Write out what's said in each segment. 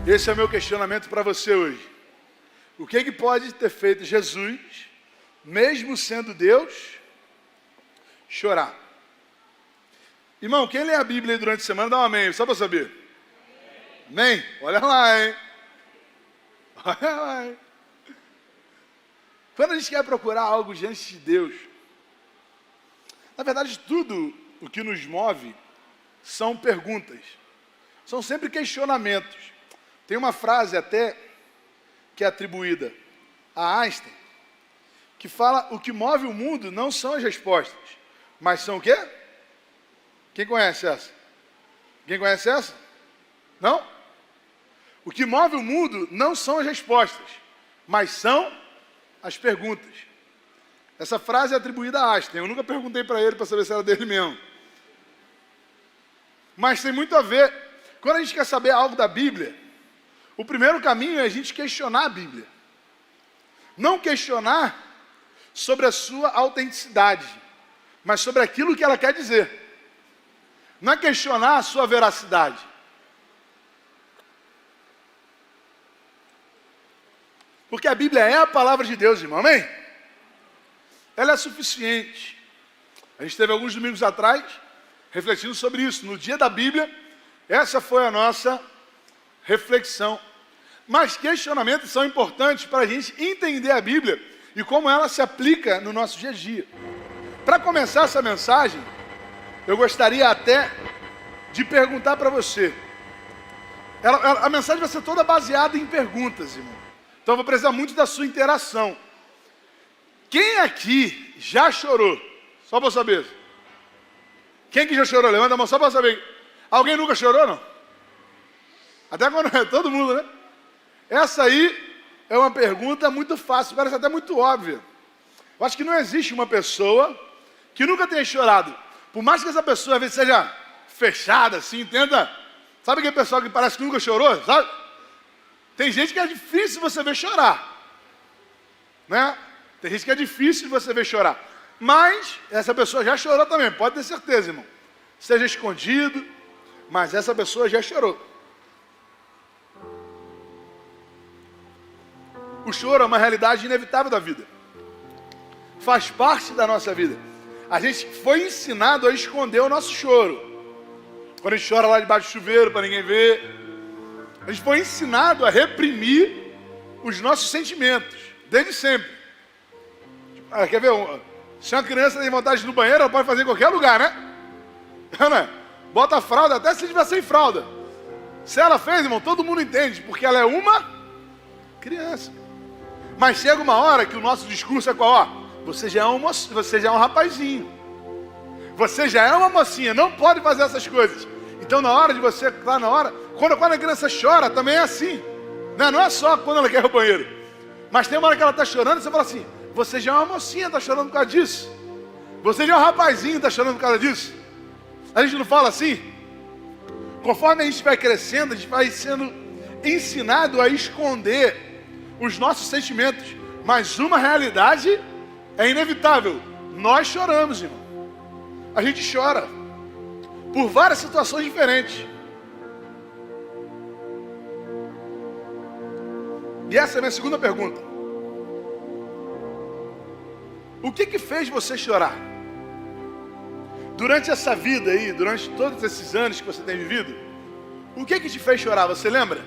Esse é o meu questionamento para você hoje. O que pode ter feito Jesus, mesmo sendo Deus, chorar? Irmão, quem lê a Bíblia durante a semana, dá um amém, só para saber. Amém? Olha lá, hein? Olha lá, hein? Quando a gente quer procurar algo diante de Deus, na verdade, tudo o que nos move são perguntas. São sempre questionamentos. Tem uma frase até que é atribuída a Einstein, que fala: o que move o mundo não são as respostas, mas são o quê? Quem conhece essa? Quem conhece essa? Não? O que move o mundo não são as respostas, mas são as perguntas. Essa frase é atribuída a Einstein. Eu nunca perguntei para ele para saber se era dele mesmo. Mas tem muito a ver. Quando a gente quer saber algo da Bíblia, o primeiro caminho é a gente questionar a Bíblia. Não questionar sobre a sua autenticidade, mas sobre aquilo que ela quer dizer. Não é questionar a sua veracidade. Porque a Bíblia é a palavra de Deus, irmão, amém? Ela é suficiente. A gente teve alguns domingos atrás refletindo sobre isso. No dia da Bíblia, essa foi a nossa reflexão. Mas questionamentos são importantes para a gente entender a Bíblia e como ela se aplica no nosso dia a dia. Para começar essa mensagem, eu gostaria até de perguntar para você. A mensagem vai ser toda baseada em perguntas, irmão. Então eu vou precisar muito da sua interação. Quem aqui já chorou? Só para saber. Quem que já chorou? Levanta a mão só para saber. Alguém nunca chorou, não? Até quando é todo mundo, né? Essa aí é uma pergunta muito fácil, parece até muito óbvia. Eu acho que não existe uma pessoa que nunca tenha chorado. Por mais que essa pessoa às vezes seja fechada, assim, entenda. Sabe aquele pessoal que parece que nunca chorou, sabe? Tem gente que é difícil você ver chorar, né? Tem gente que é difícil você ver chorar. Mas essa pessoa já chorou também, pode ter certeza, irmão. Seja escondido, mas essa pessoa já chorou. O choro é uma realidade inevitável da vida. Faz parte da nossa vida. A gente foi ensinado a esconder o nosso choro. Quando a gente chora lá debaixo do chuveiro para ninguém ver. A gente foi ensinado a reprimir os nossos sentimentos, desde sempre. Quer ver? Se uma criança tem vontade de ir no banheiro, ela pode fazer em qualquer lugar, né? Não é? Bota a fralda, até se estiver sem fralda. Se ela fez, irmão, todo mundo entende, porque ela é uma criança. Mas chega uma hora que o nosso discurso é qual? Ó, você já é um rapazinho. Você já é uma mocinha, não pode fazer essas coisas. Então na hora de você, lá na hora, quando a criança chora, também é assim. Não é só quando ela quer ir ao banheiro. Mas tem uma hora que ela está chorando, você fala assim: você já é uma mocinha, está chorando por causa disso. Você já é um rapazinho, está chorando por causa disso. A gente não fala assim? Conforme a gente vai crescendo, a gente vai sendo ensinado a esconder os nossos sentimentos. Mas uma realidade é inevitável. Nós choramos, irmão. A gente chora por várias situações diferentes. E essa é a minha segunda pergunta. O que fez você chorar? Durante essa vida aí, durante todos esses anos que você tem vivido, o que te fez chorar? Você lembra?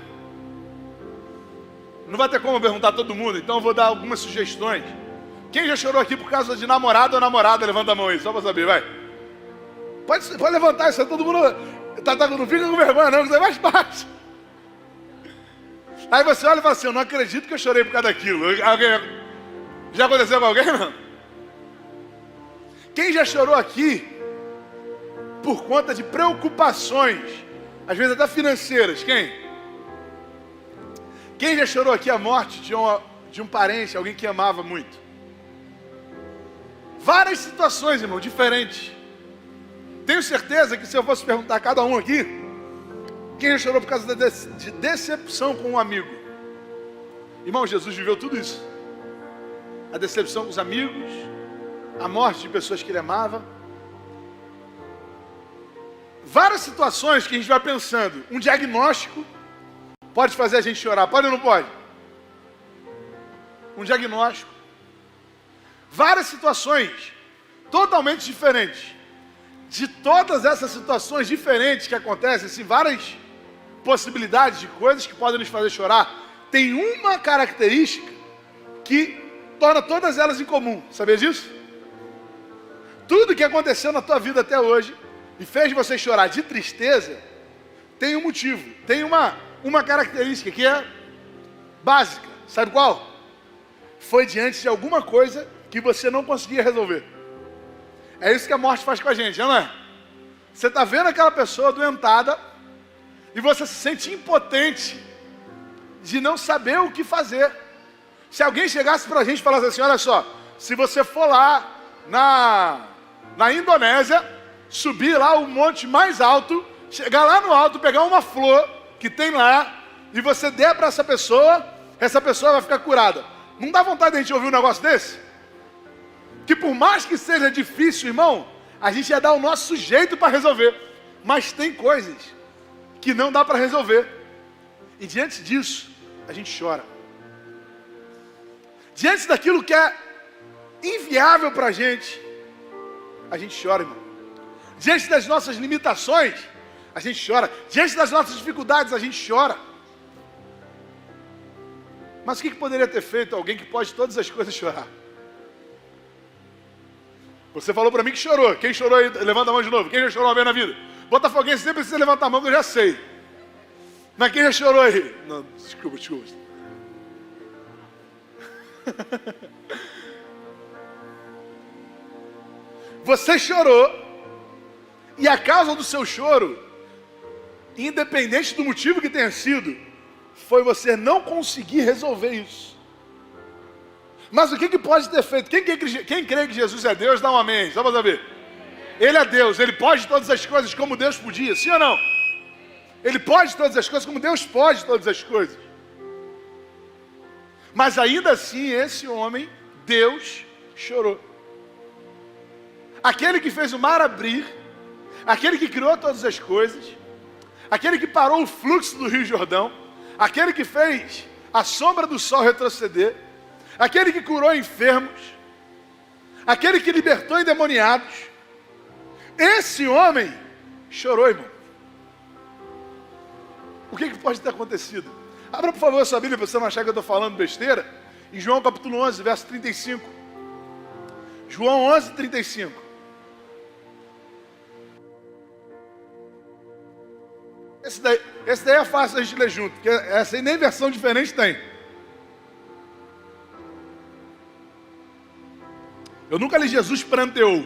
Não vai ter como eu perguntar a todo mundo, então eu vou dar algumas sugestões. Quem já chorou aqui por causa de namorado ou namorada? Levanta a mão aí, só para saber, vai. Pode levantar, isso aí todo mundo... não fica com vergonha não, você faz parte. Aí você olha e fala assim: eu não acredito que eu chorei por causa daquilo. Já aconteceu com alguém, não? Quem já chorou aqui por conta de preocupações, às vezes até financeiras? Quem? Quem já chorou aqui a morte de um parente, alguém que amava muito? Várias situações, irmão, diferentes. Tenho certeza que se eu fosse perguntar a cada um aqui, quem já chorou por causa de decepção com um amigo? Irmão, Jesus viveu tudo isso. A decepção com os amigos, a morte de pessoas que ele amava. Várias situações que a gente vai pensando. Um diagnóstico. pode fazer a gente chorar. Pode ou não pode? Um diagnóstico. Várias situações totalmente diferentes. De todas essas situações diferentes que acontecem, assim, várias possibilidades de coisas que podem nos fazer chorar, tem uma característica que torna todas elas em comum. Sabia disso? Tudo que aconteceu na tua vida até hoje e fez você chorar de tristeza, tem um motivo, tem uma característica que é básica. Sabe qual? Foi diante de alguma coisa que você não conseguia resolver. É isso que a morte faz com a gente, não é? Você está vendo aquela pessoa doentada e você se sente impotente de não saber o que fazer. Se alguém chegasse para a gente e falasse assim, olha só, se você for lá na Indonésia, subir lá o monte mais alto, chegar lá no alto, pegar uma flor que tem lá e você der para essa pessoa vai ficar curada. Não dá vontade de a gente ouvir um negócio desse? Que por mais que seja difícil, irmão, a gente ia dar o nosso jeito para resolver. Mas tem coisas que não dá para resolver. E diante disso, a gente chora. Diante daquilo que é inviável para a gente chora, irmão. Diante das nossas limitações, a gente chora. Diante das nossas dificuldades, a gente chora. Mas o que poderia ter feito alguém que pode todas as coisas chorar? Você falou para mim que chorou. Quem chorou aí, levanta a mão de novo. Quem já chorou uma vez na vida? Botafoguense sempre precisa levantar a mão, que eu já sei. Mas quem já chorou aí? Não, desculpa. Você chorou, e a causa do seu choro, independente do motivo que tenha sido, foi você não conseguir resolver isso. Mas o que pode ter feito? Quem crê que Jesus é Deus, dá um amém. Só para saber. Ele é Deus, Ele pode todas as coisas como Deus podia, sim ou não? Ele pode todas as coisas como Deus pode todas as coisas. Mas ainda assim, esse homem, Deus, chorou. Aquele que fez o mar abrir, aquele que criou todas as coisas, aquele que parou o fluxo do Rio Jordão, aquele que fez a sombra do sol retroceder, aquele que curou enfermos, aquele que libertou endemoniados, esse homem chorou, irmão. O que pode ter acontecido? Abra, por favor, a sua Bíblia, para você não achar que eu estou falando besteira, em João capítulo 11, verso 35. João 11, 35. Esse daí é fácil a gente ler junto, porque essa aí nem versão diferente tem. Eu nunca li Jesus pranteou.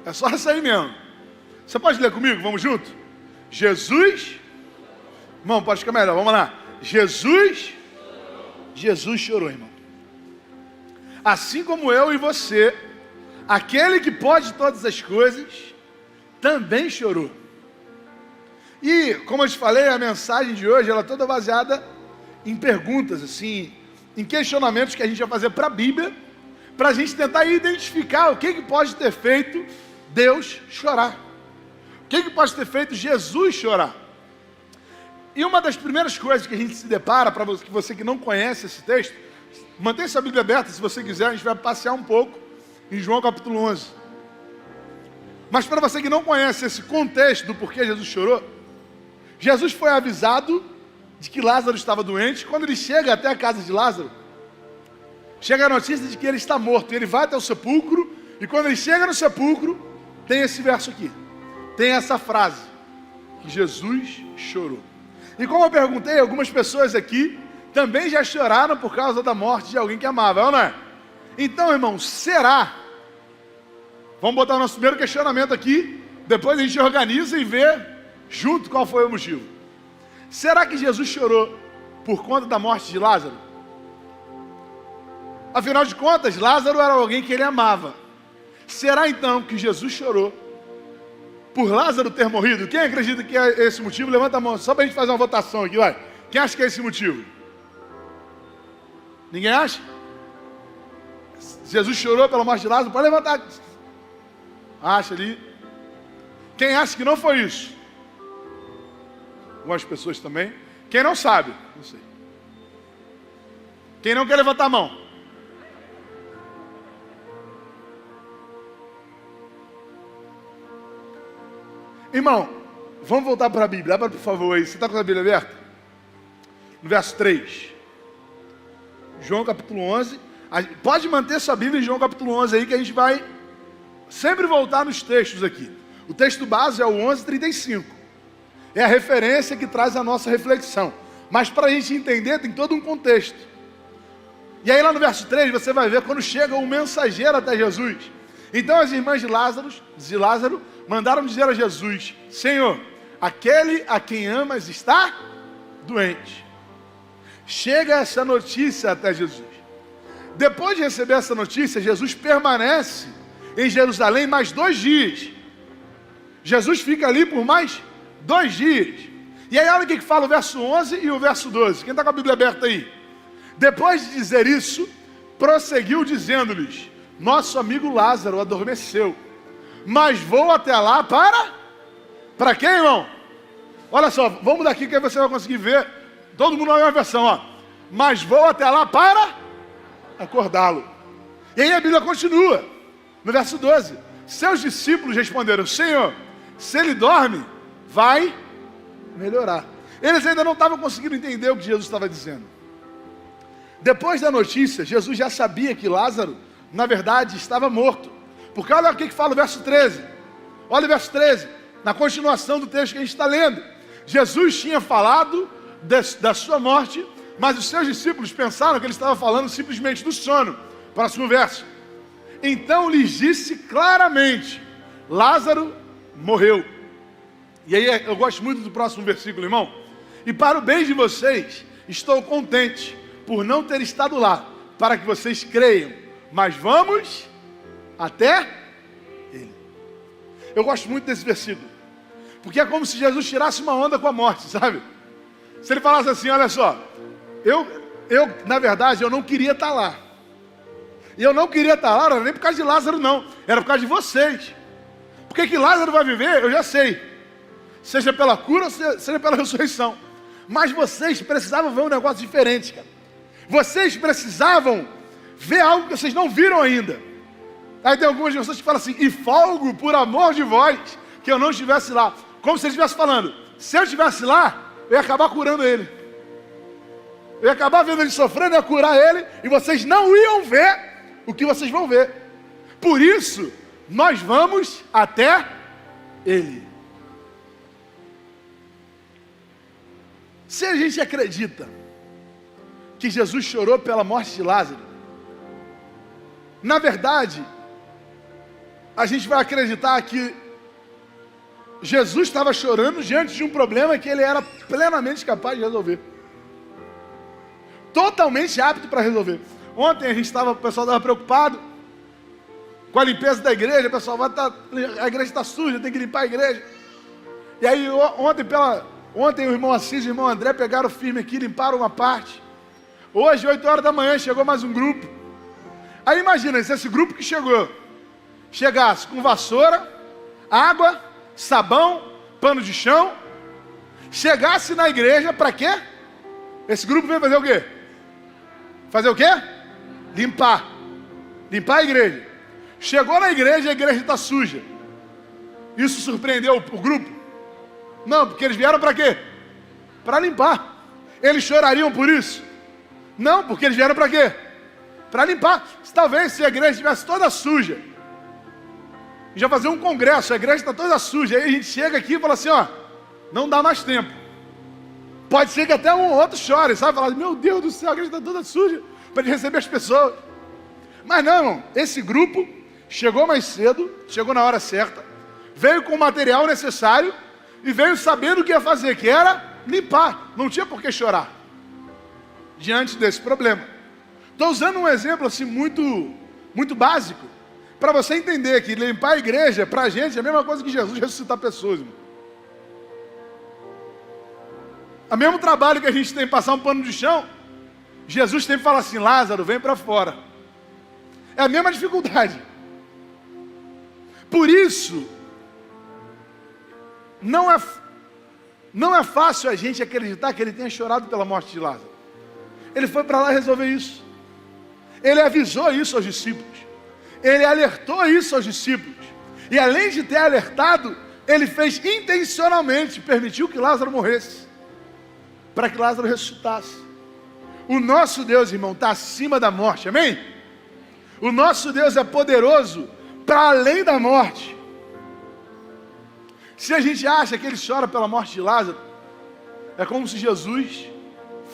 É só essa aí mesmo. Você pode ler comigo? Vamos junto? Jesus... Irmão, pode ficar melhor, vamos lá. Jesus chorou, irmão. Assim como eu e você, aquele que pode todas as coisas, também chorou. E, como eu te falei, a mensagem de hoje, ela é toda baseada em perguntas, assim, em questionamentos que a gente vai fazer para a Bíblia, para a gente tentar identificar o que pode ter feito Deus chorar. O que pode ter feito Jesus chorar. E uma das primeiras coisas que a gente se depara, para você que não conhece esse texto, mantenha sua Bíblia aberta, se você quiser, a gente vai passear um pouco em João capítulo 11. Mas para você que não conhece esse contexto do porquê Jesus chorou, Jesus foi avisado de que Lázaro estava doente. Quando ele chega até a casa de Lázaro, chega a notícia de que ele está morto. Ele vai até o sepulcro, e quando ele chega no sepulcro, tem esse verso aqui. Tem essa frase, que Jesus chorou. E como eu perguntei, algumas pessoas aqui também já choraram por causa da morte de alguém que amava, não é? Então, irmão, será? Vamos botar o nosso primeiro questionamento aqui, depois a gente organiza e vê junto qual foi o motivo. Será que Jesus chorou por conta da morte de Lázaro? Afinal de contas, Lázaro era alguém que ele amava. Será então que Jesus chorou por Lázaro ter morrido? Quem acredita que é esse motivo? Levanta a mão, só para a gente fazer uma votação aqui, vai. Quem acha que é esse motivo? Ninguém acha? Jesus chorou pela morte de Lázaro? Pode levantar. Acha ali. Quem acha que não foi isso? Algumas pessoas também. Quem não sabe? Não sei. Quem não quer levantar a mão? Irmão, vamos voltar para a Bíblia. Abra, por favor, aí. Você está com a Bíblia aberta? No verso 3. João capítulo 11. Pode manter sua Bíblia em João capítulo 11 aí, que a gente vai sempre voltar nos textos aqui. O texto base é o 11:35. É a referência que traz a nossa reflexão. Mas para a gente entender, tem todo um contexto. E aí lá no verso 3, você vai ver quando chega um mensageiro até Jesus. Então as irmãs de Lázaro mandaram dizer a Jesus: Senhor, aquele a quem amas está doente. Chega essa notícia até Jesus. Depois de receber essa notícia, Jesus permanece em Jerusalém mais 2 dias. Jesus fica ali por mais 2 dias. E aí olha o que fala o verso 11 e o verso 12. Quem está com a Bíblia aberta aí? Depois de dizer isso, prosseguiu dizendo-lhes: nosso amigo Lázaro adormeceu, mas vou até lá para quem, irmão? Olha só, vamos daqui que aí você vai conseguir ver. Todo mundo na mesma versão, ó. Mas vou até lá para acordá-lo. E aí a Bíblia continua, no verso 12. Seus discípulos responderam: Senhor, se ele dorme, vai melhorar. Eles ainda não estavam conseguindo entender o que Jesus estava dizendo. Depois da notícia, Jesus já sabia que Lázaro, na verdade, estava morto. Porque olha o que fala o verso 13. Olha o verso 13, na continuação do texto que a gente está lendo. Jesus tinha falado da sua morte, mas os seus discípulos pensaram que ele estava falando simplesmente do sono. Próximo verso. Então lhes disse claramente: Lázaro morreu. E aí eu gosto muito do próximo versículo, irmão. E para o bem de vocês, estou contente por não ter estado lá, para que vocês creiam. Mas vamos até ele. Eu gosto muito desse versículo, porque é como se Jesus tirasse uma onda com a morte, sabe? Se ele falasse assim: olha só, eu na verdade, eu não queria estar lá. E eu não queria estar lá, não era nem por causa de Lázaro, não. Era por causa de vocês. Porque que Lázaro vai viver, eu já sei. Seja pela cura, seja pela ressurreição. Mas vocês precisavam ver um negócio diferente, cara. Vocês precisavam ver algo que vocês não viram ainda. Aí tem algumas pessoas que falam assim: e folgo por amor de vós, que eu não estivesse lá. Como se ele estivesse falando: se eu estivesse lá, eu ia acabar curando ele. Eu ia acabar vendo ele sofrendo, eu ia curar ele, e vocês não iam ver o que vocês vão ver. Por isso, nós vamos até ele. Se a gente acredita que Jesus chorou pela morte de Lázaro, na verdade, a gente vai acreditar que Jesus estava chorando diante de um problema que ele era plenamente capaz de resolver. Totalmente apto para resolver. Ontem o pessoal estava preocupado com a limpeza da igreja. O pessoal a igreja está suja, tem que limpar a igreja. E aí ontem o irmão Assis e o irmão André pegaram firme aqui, limparam uma parte. Hoje, 8 horas da manhã, chegou mais um grupo. Aí imagina, se esse grupo que chegasse com vassoura, água, sabão, pano de chão, chegasse na igreja, para quê? Esse grupo veio fazer o quê? Fazer o quê? Limpar a igreja. Chegou na igreja, a igreja está suja. Isso surpreendeu o grupo? Não, porque eles vieram para quê? Para limpar. Eles chorariam por isso? Não, porque eles vieram para quê? Para limpar. Talvez se a igreja estivesse toda suja, a gente vai fazer um congresso, a igreja está toda suja, aí a gente chega aqui e fala assim: ó, não dá mais tempo. Pode ser que até um ou outro chore, sabe? Falar: meu Deus do céu, a igreja está toda suja, para ele receber as pessoas. Mas não, irmão, esse grupo chegou mais cedo, chegou na hora certa, veio com o material necessário e veio sabendo o que ia fazer, que era limpar. Não tinha por que chorar diante desse problema. Estou usando um exemplo assim muito básico, para você entender que limpar a igreja, para a gente, é a mesma coisa que Jesus ressuscitar pessoas, irmão. O mesmo trabalho que a gente tem que passar um pano de chão, Jesus tem que falar assim: Lázaro, vem para fora. É a mesma dificuldade. Por isso, não Não é fácil a gente acreditar que ele tenha chorado pela morte de Lázaro. Ele foi para lá resolver isso. Ele avisou isso aos discípulos. Ele alertou isso aos discípulos. E além de ter alertado, ele fez intencionalmente, permitiu que Lázaro morresse, para que Lázaro ressuscitasse. O nosso Deus, irmão, está acima da morte, amém? O nosso Deus é poderoso para além da morte. Se a gente acha que ele chora pela morte de Lázaro, é como se Jesus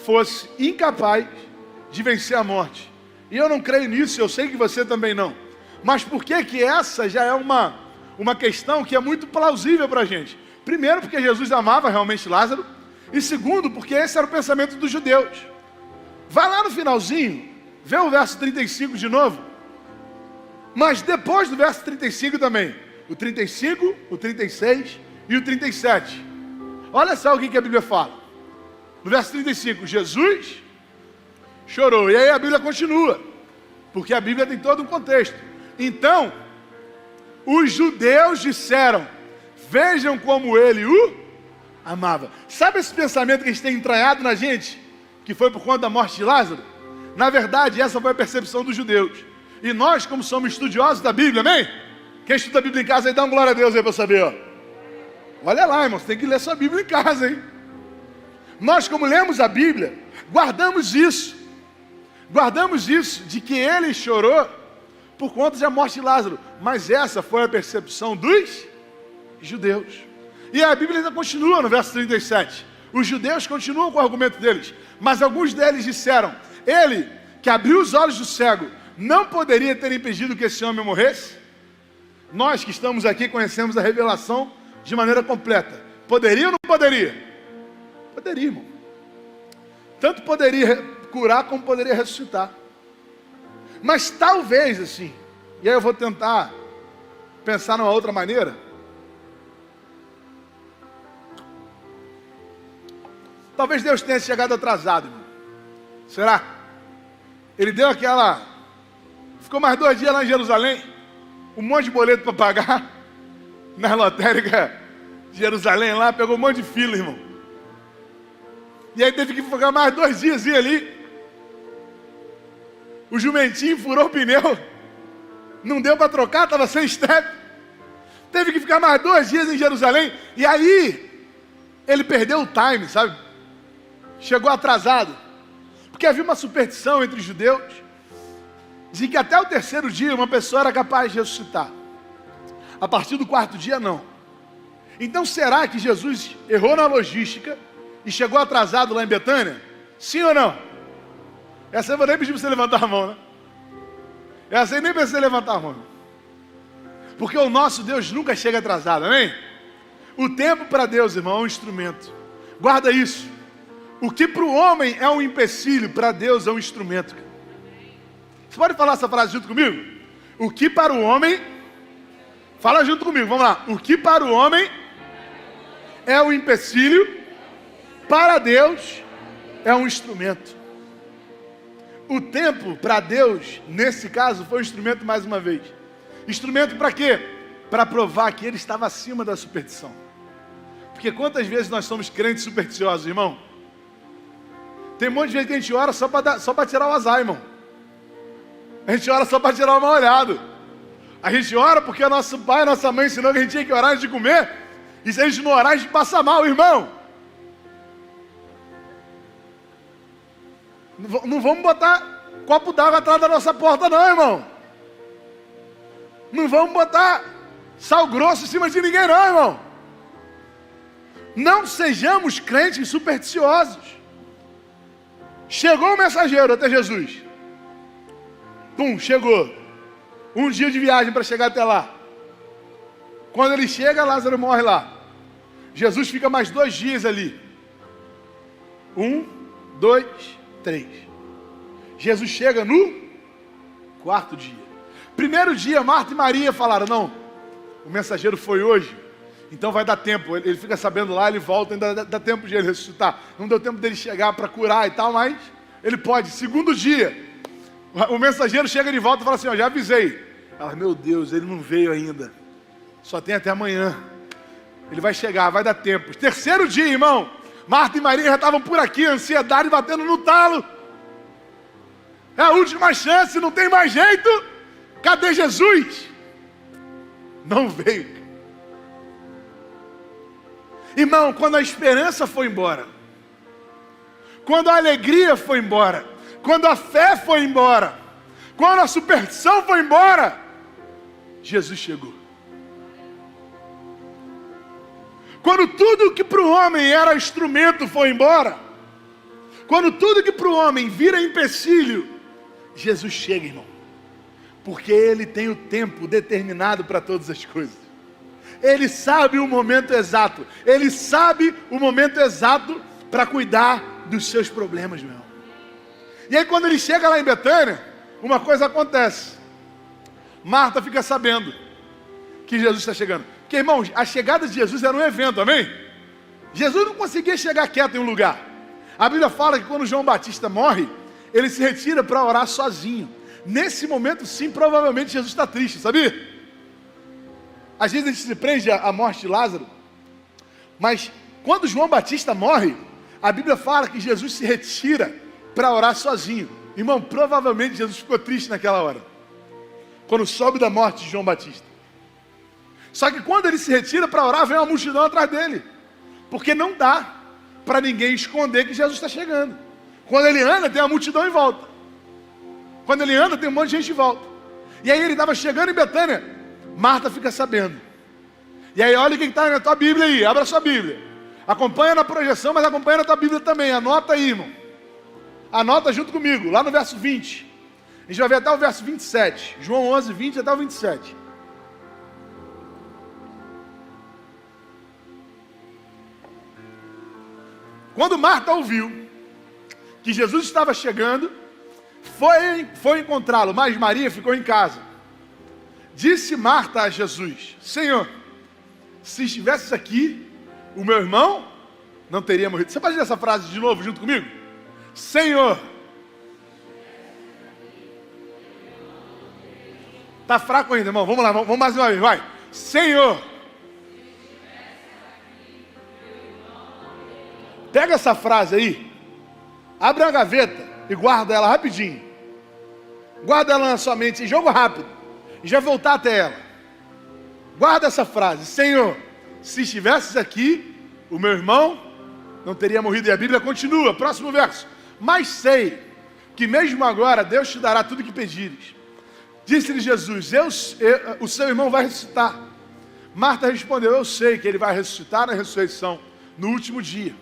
fosse incapaz de vencer a morte. E eu não creio nisso, eu sei que você também não. Mas por que que essa já é uma questão que é muito plausível para a gente? Primeiro, porque Jesus amava realmente Lázaro. E segundo, porque esse era o pensamento dos judeus. Vai lá no finalzinho, vê o verso 35 de novo. Mas depois do verso 35 também. O 35, o 36 e o 37. Olha só o que a Bíblia fala. No verso 35, Jesus chorou. E aí a Bíblia continua. Porque a Bíblia tem todo um contexto. Então, os judeus disseram: vejam como ele o amava. Sabe esse pensamento que a gente tem entranhado na gente? Que foi por conta da morte de Lázaro? Na verdade, essa foi a percepção dos judeus. E nós, como somos estudiosos da Bíblia, amém? Quem estuda a Bíblia em casa aí, dá uma glória a Deus aí para saber, ó. Olha lá, irmão, você tem que ler sua Bíblia em casa, hein? Nós, como lemos a Bíblia, guardamos isso. Guardamos isso, de que ele chorou por conta da morte de Lázaro. Mas essa foi a percepção dos judeus. E a Bíblia ainda continua no verso 37. Os judeus continuam com o argumento deles. Mas alguns deles disseram: ele, que abriu os olhos do cego, não poderia ter impedido que esse homem morresse? Nós que estamos aqui conhecemos a revelação de maneira completa. Poderia ou não poderia? Poderia, irmão. Tanto poderia curar como poderia ressuscitar. Mas talvez assim, e aí eu vou tentar pensar numa outra maneira. Talvez Deus tenha chegado atrasado, irmão. Será? Ele deu aquela... Ficou mais 2 dias lá em Jerusalém, um monte de boleto para pagar, na lotérica de Jerusalém lá, pegou um monte de fila, irmão. E aí teve que ficar mais 2 dias ali. O jumentinho furou o pneu, não deu para trocar, estava sem step. Teve que ficar mais 2 dias em Jerusalém, e aí ele perdeu o time, sabe? Chegou atrasado. Porque havia uma superstição entre os judeus, de que até o 3º dia uma pessoa era capaz de ressuscitar. A partir do 4º dia, não. Então será que Jesus errou na logística e chegou atrasado lá em Betânia? Sim ou não? Essa eu vou nem pedir para você levantar a mão, né? Essa aí nem precisa levantar a mão. Porque o nosso Deus nunca chega atrasado, amém? O tempo para Deus, irmão, é um instrumento. Guarda isso. O que para o homem é um empecilho, para Deus é um instrumento. Você pode falar essa frase junto comigo? O que para o homem... Fala junto comigo, vamos lá. O que para o homem é um empecilho, para Deus é um instrumento. O tempo para Deus, nesse caso, foi um instrumento mais uma vez. Instrumento para quê? Para provar que ele estava acima da superstição. Porque quantas vezes nós somos crentes supersticiosos, irmão? Tem um monte de gente que a gente ora só para tirar o azar, irmão. A gente ora só para tirar o mal olhado. A gente ora porque o nosso pai, nossa mãe ensinou que a gente tinha que orar antes de comer. E se a gente não orar, a gente passa mal, irmão. Não vamos botar copo d'água atrás da nossa porta não, irmão. Não vamos botar sal grosso em cima de ninguém não, irmão. Não sejamos crentes supersticiosos. Chegou o mensageiro até Jesus. Pum, chegou. Um dia de viagem para chegar até lá. Quando ele chega, Lázaro morre lá. Jesus fica mais 2 dias ali. 1, 2, 3. Jesus chega no 4º dia. 1º dia, Marta e Maria falaram: não, o mensageiro foi hoje, então vai dar tempo. Ele fica sabendo lá, ele volta, ainda dá tempo de ele ressuscitar. Não deu tempo dele chegar para curar e tal, mas ele pode. 2º dia, o mensageiro chega de volta e fala assim: ó, já avisei. Ela: meu Deus, ele não veio ainda, só tem até amanhã. Ele vai chegar, vai dar tempo. Terceiro dia, irmão, Marta e Maria já estavam por aqui, ansiedade batendo no talo. É a última chance, não tem mais jeito. Cadê Jesus? Não veio. Irmão, quando a esperança foi embora, quando a alegria foi embora, quando a fé foi embora, quando a superstição foi embora, Jesus chegou. Quando tudo que para o homem era instrumento foi embora, quando tudo que para o homem vira empecilho, Jesus chega, irmão. Porque Ele tem o tempo determinado para todas as coisas. Ele sabe o momento exato. Ele sabe o momento exato para cuidar dos seus problemas, meu irmão. E aí quando ele chega lá em Betânia, uma coisa acontece. Marta fica sabendo que Jesus está chegando. Porque, irmãos, a chegada de Jesus era um evento, amém? Jesus não conseguia chegar quieto em um lugar. A Bíblia fala que quando João Batista morre, ele se retira para orar sozinho. Nesse momento, sim, provavelmente Jesus está triste, sabia? Às vezes a gente se prende à morte de Lázaro, mas quando João Batista morre, a Bíblia fala que Jesus se retira para orar sozinho. Irmão, provavelmente Jesus ficou triste naquela hora, quando soube da morte de João Batista. Só que quando ele se retira para orar, vem uma multidão atrás dele, porque não dá para ninguém esconder que Jesus está chegando. Quando ele anda, tem uma multidão em volta. Quando ele anda, tem um monte de gente em volta. E aí ele estava chegando em Betânia, Marta fica sabendo. E aí olha o que está na tua Bíblia aí, abra a sua Bíblia. Acompanha na projeção, mas acompanha na tua Bíblia também. Anota aí, irmão. Anota junto comigo, lá no verso 20. A gente vai ver até o verso 27. João 11, 20 até o 27. Quando Marta ouviu que Jesus estava chegando, foi encontrá-lo, mas Maria ficou em casa. Disse Marta a Jesus: Senhor, se estivesses aqui, o meu irmão não teria morrido. Você pode ler essa frase de novo junto comigo? Senhor. Está fraco ainda, irmão? Vamos lá, vamos mais uma vez, vai. Senhor. Pega essa frase aí, abre a gaveta e guarda ela rapidinho. Guarda ela na sua mente, jogo rápido. E já voltar até ela. Guarda essa frase: Senhor, se estivesses aqui, o meu irmão não teria morrido. E a Bíblia continua, próximo verso. Mas sei que mesmo agora Deus te dará tudo o que pedires. Disse-lhe Jesus: o seu irmão vai ressuscitar. Marta respondeu: eu sei que ele vai ressuscitar na ressurreição, no último dia.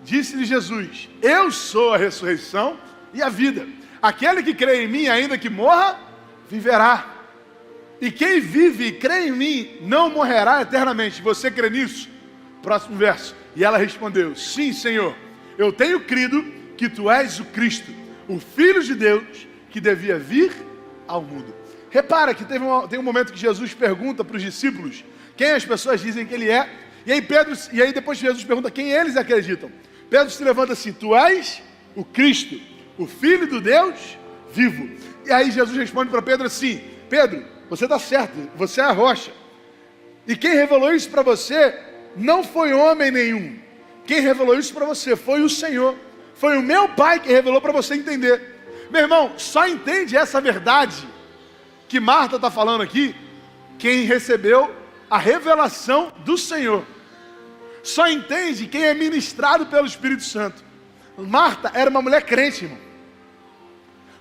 Disse-lhe Jesus: eu sou a ressurreição e a vida. Aquele que crê em mim, ainda que morra, viverá. E quem vive e crê em mim, não morrerá eternamente. Você crê nisso? Próximo verso. E ela respondeu: sim, Senhor, eu tenho crido que tu és o Cristo, o Filho de Deus, que devia vir ao mundo. Repara que tem um momento que Jesus pergunta para os discípulos quem as pessoas dizem que ele é. E aí depois Jesus pergunta quem eles acreditam. Pedro se levanta assim: tu és o Cristo, o Filho do Deus vivo. E aí Jesus responde para Pedro assim: Pedro, você está certo, você é a rocha. E quem revelou isso para você não foi homem nenhum. Quem revelou isso para você foi o Senhor. Foi o meu Pai que revelou para você entender. Meu irmão, só entende essa verdade que Marta está falando aqui quem recebeu a revelação do Senhor. Só entende quem é ministrado pelo Espírito Santo. Marta era uma mulher crente, irmão.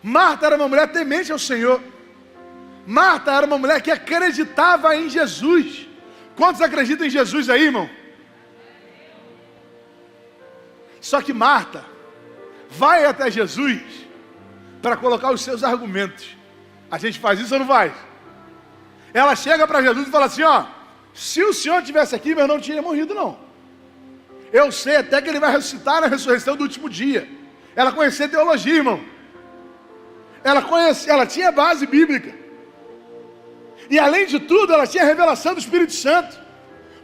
Marta era uma mulher temente ao Senhor. Marta era uma mulher que acreditava em Jesus. Quantos acreditam em Jesus aí, irmão? Só que Marta vai até Jesus para colocar os seus argumentos. A gente faz isso ou não faz? Ela chega para Jesus e fala assim: ó, se o Senhor estivesse aqui, meu irmão não tinha morrido não. Eu sei até que ele vai ressuscitar na ressurreição do último dia. Ela conhecia teologia, irmão. Ela tinha base bíblica. E além de tudo, ela tinha a revelação do Espírito Santo.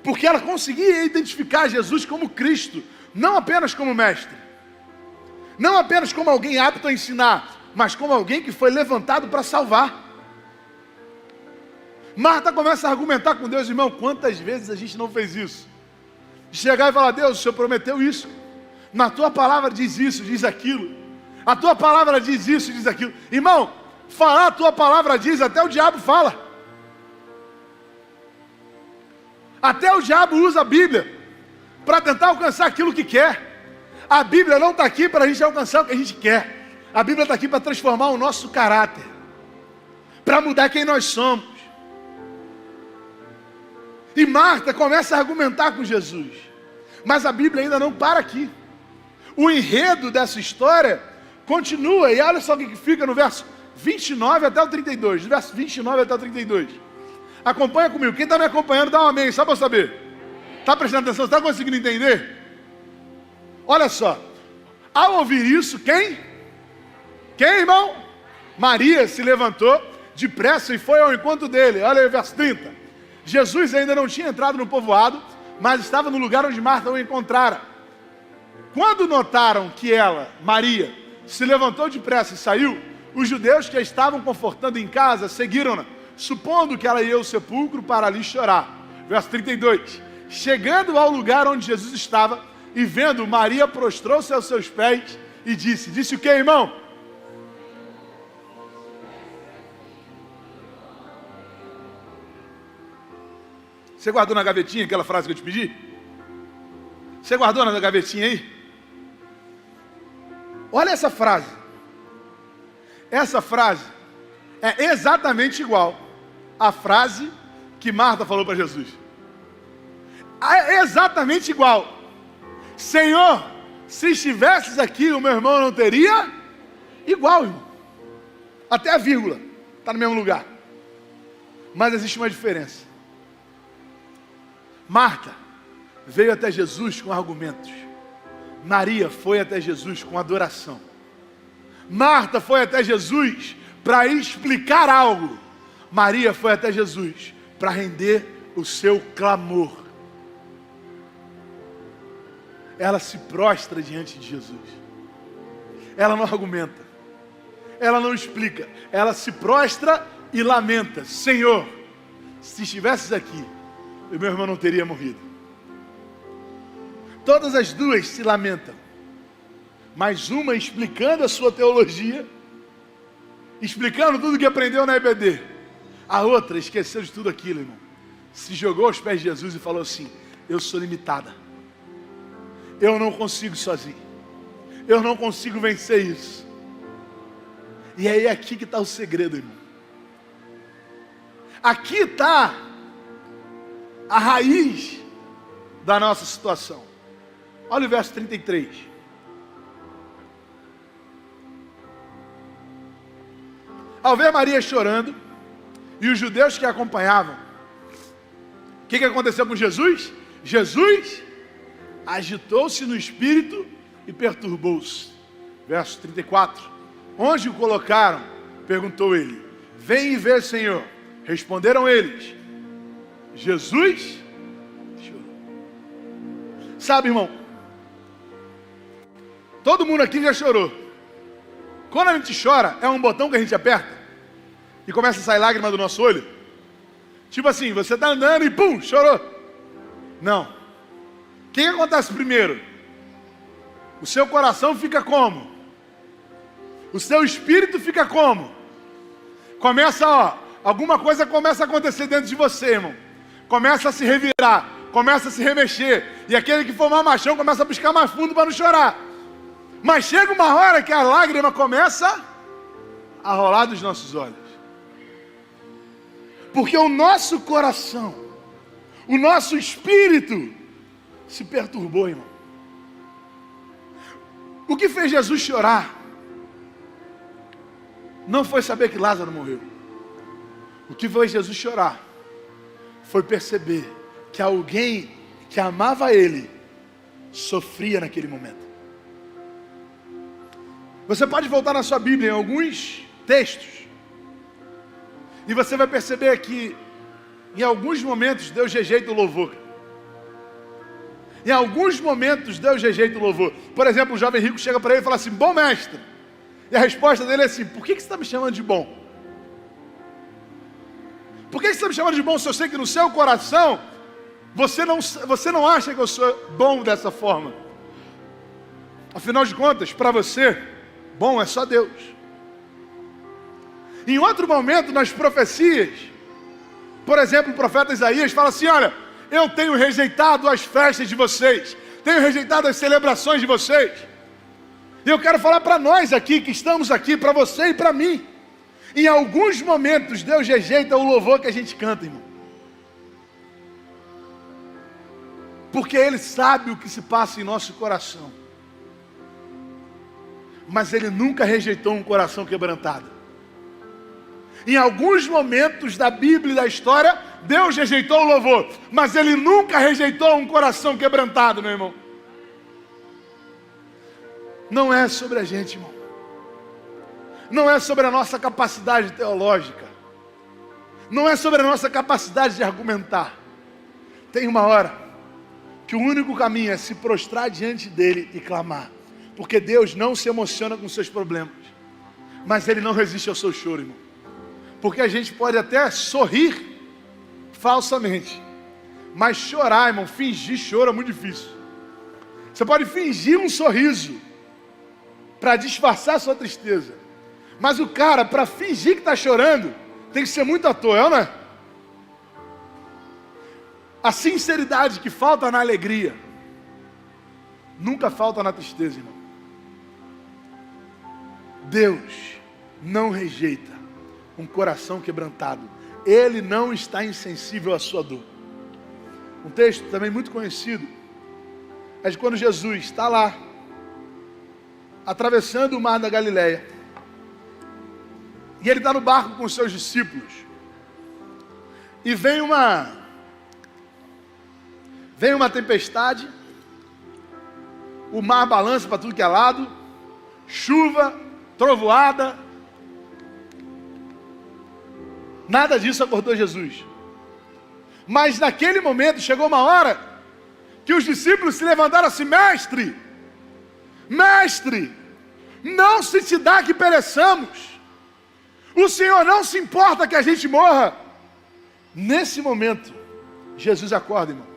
Porque ela conseguia identificar Jesus como Cristo, não apenas como mestre. Não apenas como alguém apto a ensinar, mas como alguém que foi levantado para salvar. Marta começa a argumentar com Deus, irmão. Quantas vezes a gente não fez isso? De chegar e falar: Deus, o Senhor prometeu isso. Na tua palavra diz isso, diz aquilo. A tua palavra diz isso, diz aquilo. Irmão, falar a tua palavra diz, até o diabo fala. Até o diabo usa a Bíblia para tentar alcançar aquilo que quer. A Bíblia não está aqui para a gente alcançar o que a gente quer. A Bíblia está aqui para transformar o nosso caráter, para mudar quem nós somos. E Marta começa a argumentar com Jesus. Mas a Bíblia ainda não para aqui. O enredo dessa história continua. E olha só o que fica no verso 29 até o 32. Do verso 29 até o 32. Acompanha comigo. Quem está me acompanhando, dá um amém, só para eu saber. Está prestando atenção? Está conseguindo entender? Olha só. Ao ouvir isso, quem? Quem, irmão? Maria se levantou depressa e foi ao encontro dele. Olha aí o verso 30. Jesus ainda não tinha entrado no povoado, mas estava no lugar onde Marta o encontrara. Quando notaram que ela, Maria, se levantou depressa e saiu, os judeus que a estavam confortando em casa seguiram-na, supondo que ela ia ao sepulcro para ali chorar. Verso 32. Chegando ao lugar onde Jesus estava e vendo, Maria prostrou-se aos seus pés e disse: disse o que, irmão? Você guardou na gavetinha aquela frase que eu te pedi? Você guardou na gavetinha aí? Olha essa frase. Essa frase é exatamente igual à frase que Marta falou para Jesus. É exatamente igual. Senhor, se estivesses aqui, o meu irmão não teria? Igual, irmão. Até a vírgula está no mesmo lugar. Mas existe uma diferença. Marta veio até Jesus com argumentos. Maria foi até Jesus com adoração. Marta foi até Jesus para explicar algo. Maria foi até Jesus para render o seu clamor. Ela se prostra diante de Jesus. Ela não argumenta. Ela não explica. Ela se prostra e lamenta: Senhor, se estivesses aqui, o meu irmão não teria morrido. Todas as duas se lamentam, mas uma explicando a sua teologia, explicando tudo que aprendeu na EBD. A outra esqueceu de tudo aquilo, irmão. Se jogou aos pés de Jesus e falou assim: eu sou limitada. Eu não consigo sozinho. Eu não consigo vencer isso. E é aqui que está o segredo, irmão. Aqui está a raiz da nossa situação. Olha o verso 33. Ao ver Maria chorando e os judeus que a acompanhavam, o que aconteceu com Jesus? Jesus agitou-se no espírito e perturbou-se. Verso 34. Onde o colocaram? Perguntou ele. Vem e vê, Senhor. Responderam eles. Jesus chorou. Sabe, irmão, todo mundo aqui já chorou. Quando a gente chora, é um botão que a gente aperta e começa a sair lágrima do nosso olho. Tipo assim, você está andando e pum, chorou. Não. O que acontece primeiro? O seu coração fica como? O seu espírito fica como? Começa, alguma coisa começa a acontecer dentro de você, irmão. Começa a se revirar, começa a se remexer. E aquele que for mais machão começa a buscar mais fundo para não chorar. Mas chega uma hora que a lágrima começa a rolar dos nossos olhos. Porque o nosso coração, o nosso espírito se perturbou, irmão. O que fez Jesus chorar não foi saber que Lázaro morreu. O que fez Jesus chorar foi perceber que alguém que amava ele sofria naquele momento. Você pode voltar na sua Bíblia em alguns textos e você vai perceber que em alguns momentos Deus rejeita o louvor. Em alguns momentos Deus rejeita o louvor. Por exemplo, o jovem rico chega para ele e fala assim: bom mestre. E a resposta dele é assim: por que você está me chamando de bom? Por que você está me chamando de bom se eu sei que no seu coração Você não acha que eu sou bom dessa forma? Afinal de contas, para você, bom é só Deus. Em outro momento, nas profecias, por exemplo, o profeta Isaías fala assim: olha, eu tenho rejeitado as festas de vocês, tenho rejeitado as celebrações de vocês. E eu quero falar para nós aqui, que estamos aqui, para você e para mim. Em alguns momentos, Deus rejeita o louvor que a gente canta, irmão. Porque Ele sabe o que se passa em nosso coração. Mas Ele nunca rejeitou um coração quebrantado. Em alguns momentos da Bíblia e da história, Deus rejeitou o louvor, mas Ele nunca rejeitou um coração quebrantado, meu irmão. Não é sobre a gente, irmão. Não é sobre a nossa capacidade teológica. Não é sobre a nossa capacidade de argumentar. Tem uma hora que o único caminho é se prostrar diante dEle e clamar. Porque Deus não se emociona com seus problemas, mas Ele não resiste ao seu choro, irmão. Porque a gente pode até sorrir falsamente, mas chorar, irmão, fingir choro é muito difícil. Você pode fingir um sorriso para disfarçar a sua tristeza, mas o cara, para fingir que está chorando, tem que ser muito ator, não é? A sinceridade que falta na alegria nunca falta na tristeza, irmão. Deus não rejeita um coração quebrantado. Ele não está insensível à sua dor. Um texto também muito conhecido é de quando Jesus está lá, atravessando o mar da Galileia. E Ele está no barco com os seus discípulos. E vem uma tempestade, o mar balança para tudo que é lado, chuva, trovoada. Nada disso acordou Jesus. Mas naquele momento chegou uma hora que os discípulos se levantaram assim: mestre, mestre, não se te dá que pereçamos. O Senhor não se importa que a gente morra. Nesse momento, Jesus acorda, irmão.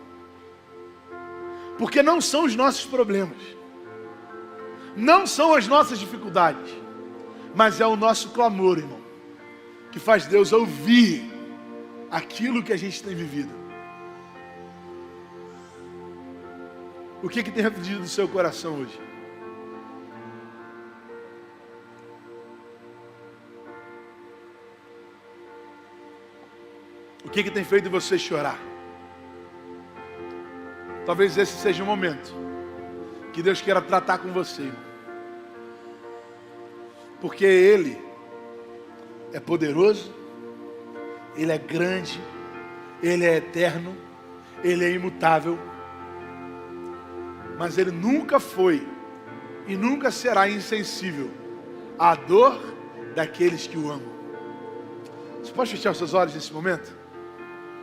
Porque não são os nossos problemas, não são as nossas dificuldades, mas é o nosso clamor, irmão, que faz Deus ouvir aquilo que a gente tem vivido. O que tem refletido no seu coração hoje? O que tem feito você chorar? Talvez esse seja o momento que Deus queira tratar com você, irmão. Porque Ele é poderoso, Ele é grande, Ele é eterno, Ele é imutável, mas Ele nunca foi e nunca será insensível à dor daqueles que o amam. Você pode fechar os seus olhos nesse momento?